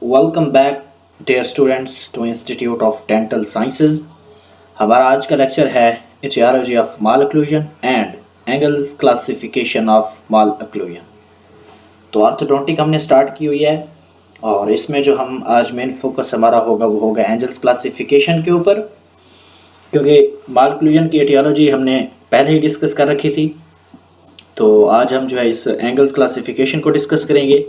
Welcome back dear students to institute of dental sciences. हमारा आज का लेक्चर है aetiology of malocclusion and Angle's classification of malocclusion. तो orthodontic हमने start की हुई है और इसमें जो हम आज मेन फोकस हमारा होगा वो होगा एंगल्स क्लासिफिकेशन के ऊपर, क्योंकि माल ओक्लूजन की एटियोलॉजी हमने पहले ही डिस्कस कर रखी थी। तो आज हम जो है इस एंगल्स क्लासिफिकेशन को डिस्कस करेंगे।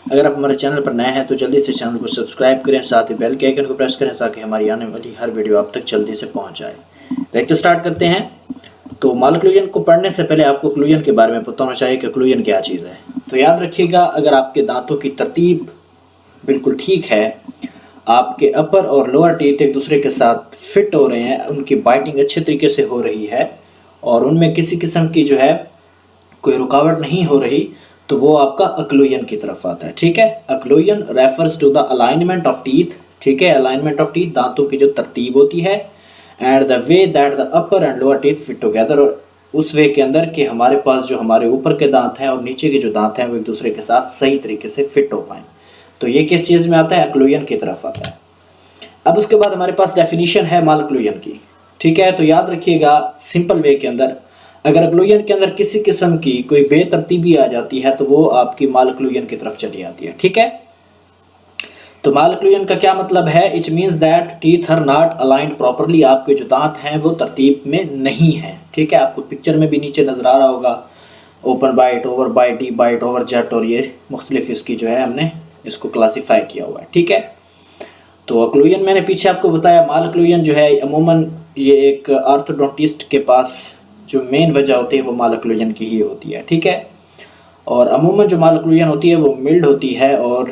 अगर आप हमारे चैनल पर नए हैं तो जल्दी से चैनल को सब्सक्राइब करें, साथ ही बेल के आइकन को प्रेस करें ताकि हमारी आने वाली हर वीडियो आप तक जल्दी से पहुंच जाए। लेक्चर स्टार्ट करते हैं। तो माल ओक्लूजन को पढ़ने से पहले आपको ओक्लूजन के बारे में पता होना चाहिए कि ओक्लूजन क्या चीज़ है। तो याद रखिएगा, अगर आपके दांतों की तरतीब बिल्कुल ठीक है, आपके अपर और लोअर टीथ एक दूसरे के साथ फिट हो रहे हैं, उनकी बाइटिंग अच्छे तरीके से हो रही है और उनमें किसी किस्म की जो है कोई रुकावट नहीं हो रही, तो वो आपका ओक्लूजन की तरफ आता है। ठीक है, occlusion refers to the alignment of teeth. ठीक है, अलाइनमेंट ऑफ टीथ, दांतों की जो तरतीब होती है, and the way that the upper and lower teeth fit together, और उस वे के अंदर कि हमारे पास जो हमारे ऊपर के दांत हैं और नीचे के जो दांत हैं वो एक दूसरे के साथ सही तरीके से फिट हो पाएँ। तो ये किस चीज़ में आता है? ओक्लूजन की तरफ आता है। अब उसके बाद हमारे पास डेफिनेशन है माल ओक्लूजन की। ठीक है, तो याद रखिएगा, सिंपल वे के अंदर अगर ओक्लूजन के अंदर किसी किस्म की कोई बेतरतीबी आ जाती है तो वो आपकी माल ओक्लूजन की तरफ चली जाती है। ठीक है, तो माल ओक्लूजन का क्या मतलब है? It means that teeth are not aligned properly, आपके जो दांत हैं वो तरतीब में नहीं है। ठीक है, आपको पिक्चर में भी नीचे नजर आ रहा होगा, open bite, overbite, deep bite, overjet, और ये मुख्तलिफ इसकी जो है हमने इसको क्लासीफाई किया हुआ है। ठीक है, तो ओक्लूजन मैंने पीछे आपको बताया, माल ओक्लूजन जो है अमूमन ये एक ऑर्थोडोंटिस्ट के पास जो मेन वजह होती है वो माल ओक्लूजन की ही होती है। ठीक है, और अमूमन जो माल ओक्लूजन होती है वो मिल्ड होती है और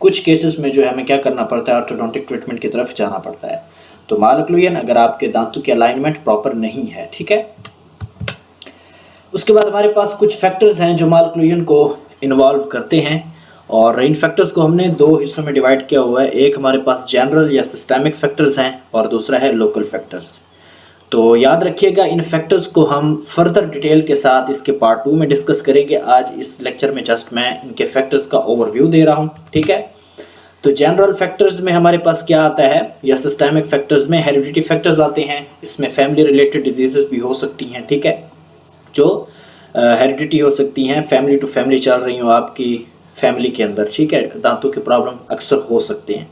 कुछ केसेस में जो है हमें क्या करना पड़ता है, ऑर्थोडोंटिक ट्रीटमेंट की तरफ जाना पड़ता है। तो माल ओक्लूजन अगर आपके दांतों की अलाइनमेंट प्रॉपर नहीं है। ठीक है, उसके बाद हमारे पास कुछ फैक्टर्स हैं जो माल ओक्लूजन को इन्वॉल्व करते हैं और इन फैक्टर्स को हमने दो हिस्सों में डिवाइड किया हुआ है। एक हमारे पास जनरल या सिस्टेमिक फैक्टर्स हैं और दूसरा है लोकल फैक्टर्स। तो याद रखिएगा, इन फैक्टर्स को हम फर्दर डिटेल के साथ इसके पार्ट 2 में डिस्कस करेंगे। आज इस लेक्चर में जस्ट मैं इनके फैक्टर्स का ओवरव्यू दे रहा हूँ। ठीक है, तो जनरल फैक्टर्स में हमारे पास क्या आता है, या सिस्टेमिक फैक्टर्स में हेरिडिटी फैक्टर्स आते हैं। इसमें फैमिली रिलेटेड डिजीजेस भी हो सकती हैं। ठीक है, जो हेरिडिटी हो सकती हैं, फैमिली टू फैमिली चल रही हो आपकी फैमिली के अंदर। ठीक है, दांतों के प्रॉब्लम अक्सर हो सकते हैं।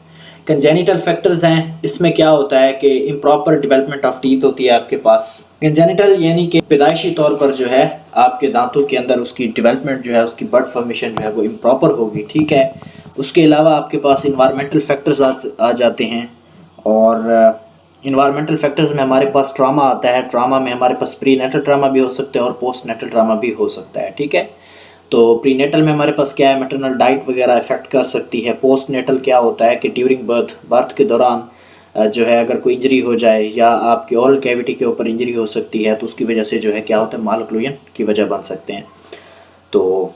कंजेनिटल फैक्टर्स हैं, इसमें क्या होता है कि इम्प्रॉपर डेवलपमेंट ऑफ टीथ होती है आपके पास। कंजेनिटल यानी कि पैदाइशी तौर पर जो है आपके दांतों के अंदर उसकी डेवलपमेंट जो है, उसकी बड फॉर्मेशन जो है वो इम्प्रॉपर होगी। ठीक है, उसके अलावा आपके पास इन्वायरमेंटल फैक्टर्स आ जाते हैं और इन्वायरमेंटल फैक्टर्स में हमारे पास ट्रामा आता है। ट्रामा में हमारे पास प्री नेटल ट्रामा भी हो सकता है और पोस्ट नेटल ट्रामा भी हो सकता है। ठीक है, तो प्रीनेटल में हमारे पास क्या है, मैटरनल डाइट वगैरह इफेक्ट कर सकती है। पोस्ट नेटल क्या होता है कि ड्यूरिंग बर्थ के दौरान जो है अगर कोई इंजरी हो जाए या आपकी ओरल कैविटी के ऊपर इंजरी हो सकती है तो उसकी वजह से जो है क्या होता है, माल ओक्लूजन की वजह बन सकते हैं। तो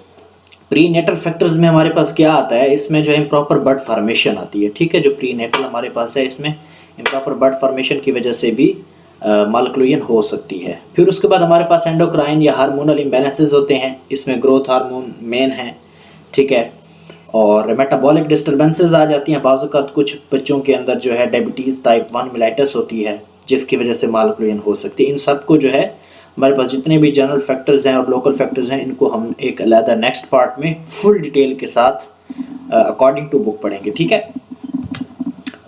प्री नेटल फैक्टर्स में हमारे पास क्या आता है, इसमें जो है इम्प्रॉपर बड फॉर्मेशन आती है। ठीक है, जो प्री नेटल हमारे पास है इसमें इम्प्रॉपर बड फॉर्मेशन की वजह से भी माल ओक्लूजन हो सकती है। फिर उसके बाद हमारे पास एंडोक्राइन या हार्मोनल इम्बैलेंसेस होते हैं, इसमें ग्रोथ हार्मोन मेन है। ठीक है, और मेटाबॉलिक डिस्टर्बेंसेस आ जाती हैं। बाज़ औक़ात कुछ बच्चों के अंदर जो है डायबिटीज़ टाइप 1 मेलाइटिस होती है जिसकी वजह से माल ओक्लूजन हो सकती है। इन सब को जो है हमारे पास जितने भी जनरल फैक्टर्स हैं और लोकल फैक्टर्स हैं, इनको हम एक अलग नेक्स्ट पार्ट में फुल डिटेल के साथ अकॉर्डिंग टू बुक पढ़ेंगे। ठीक है,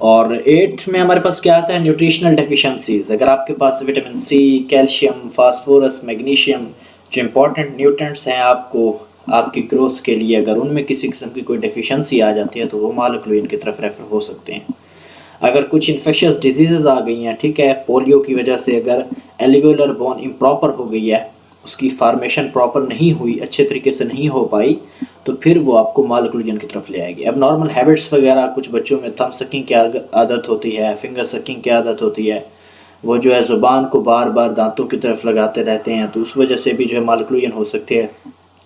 और 8 में हमारे पास क्या आता है, न्यूट्रिशनल डेफिशिएंसीज। अगर आपके पास vitamin C, calcium, phosphorus, magnesium जो इंपॉर्टेंट न्यूट्रिएंट्स हैं आपको आपकी ग्रोथ के लिए, अगर उनमें किसी किस्म की कोई डेफिशिएंसी आ जाती है तो वो माल ओक्लूजन की तरफ रेफर हो सकते हैं। अगर कुछ इन्फेक्शियस डिजीज़ आ गई हैं, ठीक है, पोलियो की वजह से अगर एल्वियोलर बोन इम्प्रॉपर हो गई है, उसकी फार्मेशन प्रॉपर नहीं हुई, अच्छे तरीके से नहीं हो पाई, तो फिर वो आपको माल ओक्लूजन की तरफ ले आएगी। अब नॉर्मल हैबिट्स वगैरह, कुछ बच्चों में थंब सकिंग की आदत होती है, फिंगर सकिंग की आदत होती है, वो जो है ज़ुबान को बार बार दांतों की तरफ लगाते रहते हैं, तो उस वजह से भी जो है माल ओक्लूजन हो सकती है।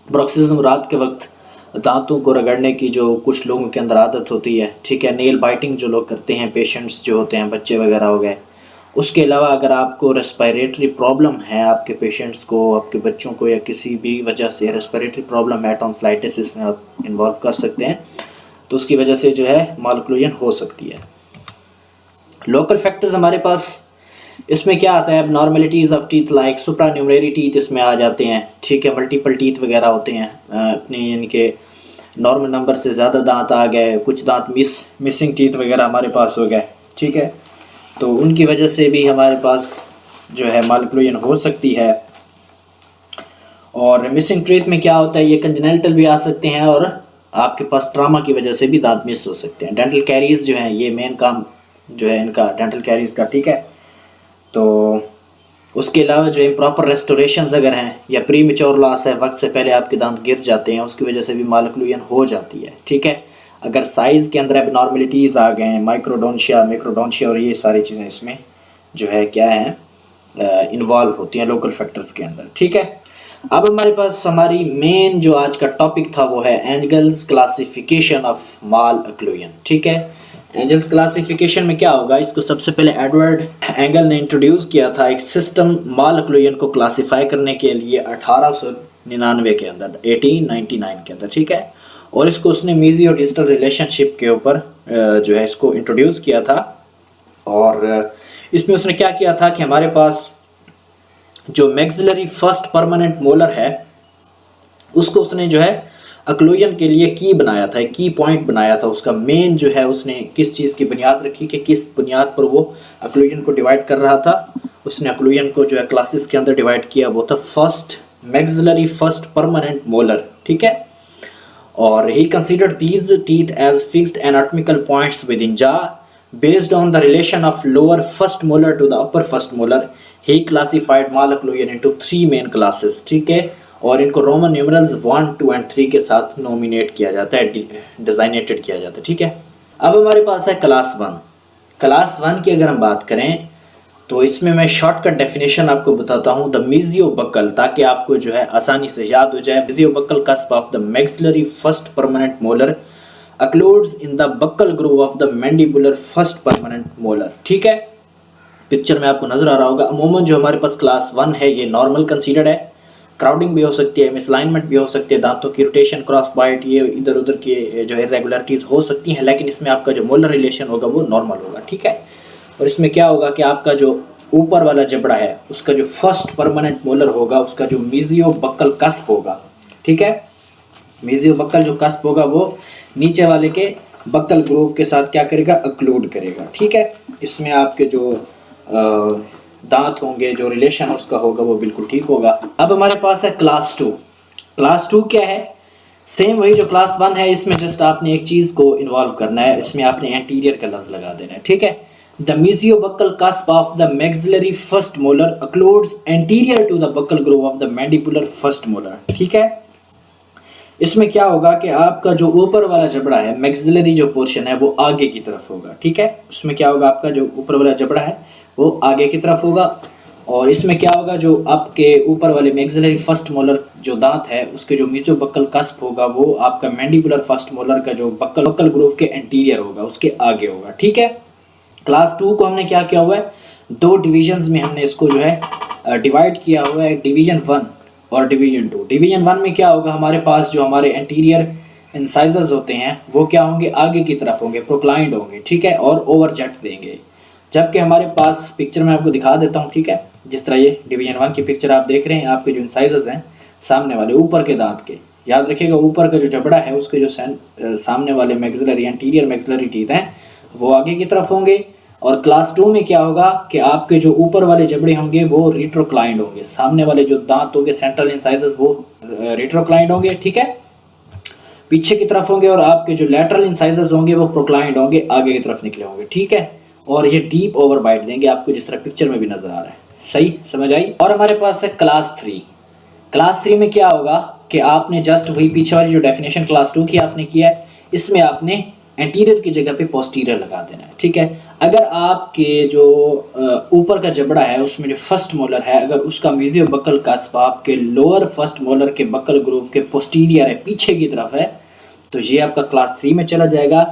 ब्रोक्सिज्म, रात के वक्त दांतों को रगड़ने की जो कुछ लोगों के अंदर आदत होती है। ठीक है, नेल बाइटिंग जो लोग करते हैं, पेशेंट्स जो होते हैं, बच्चे वगैरह हो गए। उसके अलावा अगर आपको रेस्पिरेटरी प्रॉब्लम है, आपके पेशेंट्स को, आपके बच्चों को, या किसी भी वजह से रेस्पिरेटरी प्रॉब्लम है, टॉन्सिलाइटिस इसमें आप इन्वॉल्व कर सकते हैं। तो उसकी वजह से जो है माल ओक्लूजन हो सकती है। लोकल फैक्टर्स हमारे पास इसमें क्या आता है, अब नॉर्मेलिटीज़ ऑफ टीथ लाइक सुप्रान्यूमरेरी टीथ इसमें आ जाते हैं, ठीक है, मल्टीपल टीथ वगैरह होते हैं, अपने इनके नॉर्मल नंबर से ज़्यादा दांत आ गए, कुछ दांत मिसिंग टीथ वगैरह हमारे पास हो गए, ठीक है, तो उनकी वजह से भी हमारे पास जो है माल ओक्लूजन हो सकती है। और मिसिंग टीथ में क्या होता है, ये कंजेनिटल भी आ सकते हैं और आपके पास ट्रामा की वजह से भी दांत मिस हो सकते हैं। डेंटल कैरीज जो हैं, ये मेन काम जो है इनका डेंटल कैरीज का, ठीक है। तो उसके अलावा जो इम्प्रॉपर रेस्टोरेशंस अगर हैं या प्री मेच्योर लॉस है, वक्त से पहले आपके दांत गिर जाते हैं, उसकी वजह से भी माल ओक्लूजन हो जाती है, ठीक है। अगर साइज़ के अंदर एबनॉर्मलिटीज़ आ गए हैं, माइक्रोडोंशिया, मैक्रोडोंशिया और ये सारी चीज़ें इसमें जो है क्या है इन्वॉल्व होती हैं लोकल फैक्टर्स के अंदर, ठीक है। अब हमारे पास हमारी मेन जो आज का टॉपिक था वो है angles classification of mall occlusion, ठीक है। एंगल्स क्लासिफिकेशन में क्या होगा, इसको सबसे पहले एडवर्ड एंगल ने इंट्रोड्यूस किया था एक सिस्टम माल ओक्लूजन को क्लासिफाई करने के लिए 1899 के अंदर, 1899 के अंदर, ठीक है। और इसको उसने मीजियो डिजिटल रिलेशनशिप के ऊपर जो है इसको इंट्रोड्यूस किया था। और इसमें उसने क्या किया था कि हमारे पास जो मैक्सिलरी फर्स्ट परमानेंट मोलर है उसको उसने जो है ओक्लूजन के लिए की बनाया था, एक की पॉइंट बनाया था। उसका मेन जो है उसने किस चीज़ की बुनियाद रखी कि किस बुनियाद पर वो ओक्लूजन को डिवाइड कर रहा था। उसने ओक्लूजन को जो है क्लासेस के अंदर डिवाइड किया, वो था first maxillary first permanent molar, ठीक है। और he considered these teeth as fixed anatomical points within jaw based on the relation of lower first molar to the upper first molar. He classified malocclusion into 3 main classes, ठीक है। और इनको Roman numerals 1, 2 and 3 के साथ nominate किया जाता है, designated किया जाता है, ठीक है। अब हमारे पास है क्लास 1। क्लास 1 की अगर हम बात करें तो इसमें मैं शॉर्टकट डेफिनेशन आपको बताता हूँ, द मीजियोबक्कल, ताकि आपको जो है आसानी से याद हो जाए। Mesiobuccal cusp of the maxillary first permanent molar occludes in the buccal groove of the mandibular first permanent molar, ठीक है। पिक्चर में आपको नजर आ रहा होगा। अमूमन जो हमारे पास क्लास 1 है ये नॉर्मल कंसीडर्ड है, क्राउडिंग भी हो सकती है, मिसलाइनमेंट भी हो सकती है, दांतों की रोटेशन, क्रॉस बाइट, ये इधर उधर की जो इरेगुलरिटीज हो सकती हैं, लेकिन इसमें आपका जो मोलर रिलेशन होगा वो नॉर्मल होगा, ठीक है। और इसमें क्या होगा कि आपका जो ऊपर वाला जबड़ा है उसका जो फर्स्ट परमानेंट मोलर होगा उसका जो मीजियोबक्कल कस्प होगा, ठीक है। मीजियोबक्कल जो कस्प होगा वो नीचे वाले के बक्कल ग्रूव के साथ क्या करेगा, अक्लूड करेगा, ठीक है। इसमें आपके जो दांत होंगे, जो रिलेशन उसका होगा वो बिल्कुल ठीक होगा। अब हमारे पास है क्लास 2। क्लास 2 क्या है, सेम वही जो क्लास 1 है, इसमें जस्ट आपने एक चीज़ को इन्वॉल्व करना है, इसमें आपने एंटीरियर का लफ्ज लगा देना है, ठीक है। The mesiobuccal cusp of the maxillary first molar occludes anterior to the buccal groove of the mandibular first molar, ठीक है। इसमें क्या होगा कि आपका जो ऊपर वाला जबड़ा है, मैक्सिलरी जो पोर्शन है वो आगे की तरफ होगा, ठीक है। उसमें क्या होगा, आपका जो ऊपर वाला जबड़ा है वो आगे की तरफ होगा। और इसमें क्या होगा, जो आपके ऊपर वाले मैक्सिलरी फर्स्ट मोलर जो दांत है उसके जो मीजियोबक्कल कस्प होगा वो आपका मैंडिबुलर फर्स्ट मोलर का जो बक्कल ग्रूव के एंटीरियर होगा, उसके आगे होगा, ठीक है। क्लास 2 को हमने क्या किया हुआ है, 2 डिविजन्स में हमने इसको जो है डिवाइड किया हुआ है, डिवीजन 1 और डिवीजन 2। डिवीजन 1 में क्या होगा, हमारे पास जो हमारे एंटीरियर इंसाइजर्स होते हैं वो क्या होंगे, आगे की तरफ होंगे, प्रोक्लाइंड होंगे, ठीक है, और ओवरजेट देंगे। जबकि हमारे पास पिक्चर में आपको दिखा देता हूँ, ठीक है, जिस तरह ये डिवीजन 1 की पिक्चर आप देख रहे हैं, आपके जो इंसाइजर्स हैं सामने वाले ऊपर के दांत के, याद रखिएगा ऊपर का जो जबड़ा है उसके जो सामने वाले मैक्सिलरी एंटीरियर मैक्सिलरी टीथ हैं वो आगे की तरफ होंगे। और क्लास 2 में क्या होगा कि आपके जो ऊपर वाले जबड़े होंगे वो रिट्रोक्लाइंड होंगे, सामने वाले जो दांत होंगे सेंट्रल इंसाइजर्स वो रिट्रोक्लाइंड होंगे, ठीक है, पीछे की तरफ होंगे। और आपके जो लैटरल इंसाइजर्स होंगे वो प्रोक्लाइंड होंगे, आगे की तरफ निकले होंगे, ठीक है। और ये डीप ओवर बाइट देंगे आपको, जिस तरह पिक्चर में भी नजर आ रहा है, सही समझ आई। और हमारे पास है क्लास 3। क्लास 3 में क्या होगा कि आपने जस्ट वही पीछे वाली जो डेफिनेशन क्लास 2 की आपने किया है, इसमें आपने एंटीरियर की जगह पे पोस्टीरियर लगा देना है, ठीक है। अगर आपके जो ऊपर का जबड़ा है उसमें जो फर्स्ट मोलर है, अगर उसका मीजियोबक्कल कस्प आपके लोअर फर्स्ट मोलर के बक्कल ग्रूव के पोस्टीरियर है, पीछे की तरफ है, तो ये आपका क्लास 3 में चला जाएगा।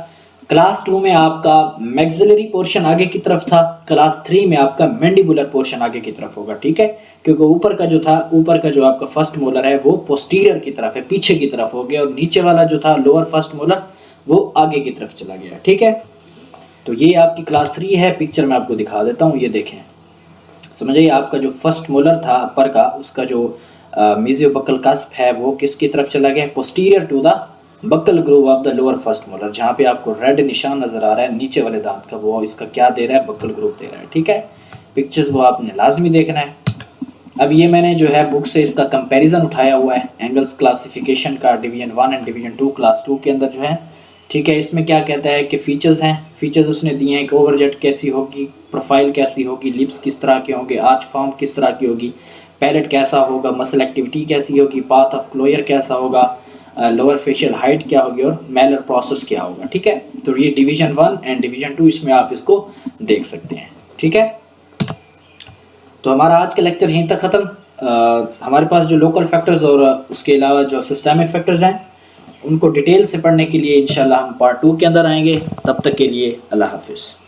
क्लास 2 में आपका मैक्सिलरी पोर्शन आगे की तरफ था, क्लास 3 में आपका मैंडिबुलर पोर्शन आगे की तरफ होगा, ठीक है, क्योंकि ऊपर का जो आपका फर्स्ट मोलर है वो पोस्टीरियर की तरफ है, पीछे की तरफ हो गया, और नीचे वाला जो था लोअर फर्स्ट मोलर वो आगे की तरफ चला गया। ठीक है, तो ये आपकी क्लास 3 है। पिक्चर मैं आपको दिखा देता हूँ, ये देखें। समझिए आपका जो फर्स्ट मोलर था अपर का, उसका जो मेसियोबक्कल कस्प है वो किसकी तरफ चला गया? Posterior to the buccal groove of the lower first molar. जहाँ पे आपको रेड निशान नजर आ रहा है नीचे वाले दांत का, वो इसका क्या दे रहा है? बक्कल ग्रूव दे रहा है। ठीक है, पिक्चर्स को आपने लाजमी देखना है। अब ये मैंने जो है बुक से इसका कंपैरिजन उठाया हुआ है एंगल्स क्लासिफिकेशन का, डिवीजन 1 एंड डिवीजन 2 क्लास 2 के अंदर जो है। ठीक है, इसमें क्या कहता है कि फीचर्स हैं, फीचर्स उसने दिए हैं कि ओवरजेट कैसी होगी, प्रोफाइल कैसी होगी, लिप्स किस तरह के होंगे, आर्च फॉर्म किस तरह की होगी, पैलेट कैसा होगा, मसल एक्टिविटी कैसी होगी, पाथ ऑफ क्लोयर कैसा होगा, लोअर फेशियल हाइट क्या होगी और मैलर प्रोसेस क्या होगा। ठीक है, तो ये डिवीजन 1 एंड डिवीजन 2 इसमें आप इसको देख सकते हैं। ठीक है, तो हमारा आज का लेक्चर यहीं तक ख़त्म। हमारे पास जो लोकल फैक्टर्स और उसके अलावा जो सिस्टमिक फैक्टर्स हैं उनको डिटेल से पढ़ने के लिए इंशाल्लाह हम पार्ट 2 के अंदर आएंगे। तब तक के लिए अल्लाह हाफिज़।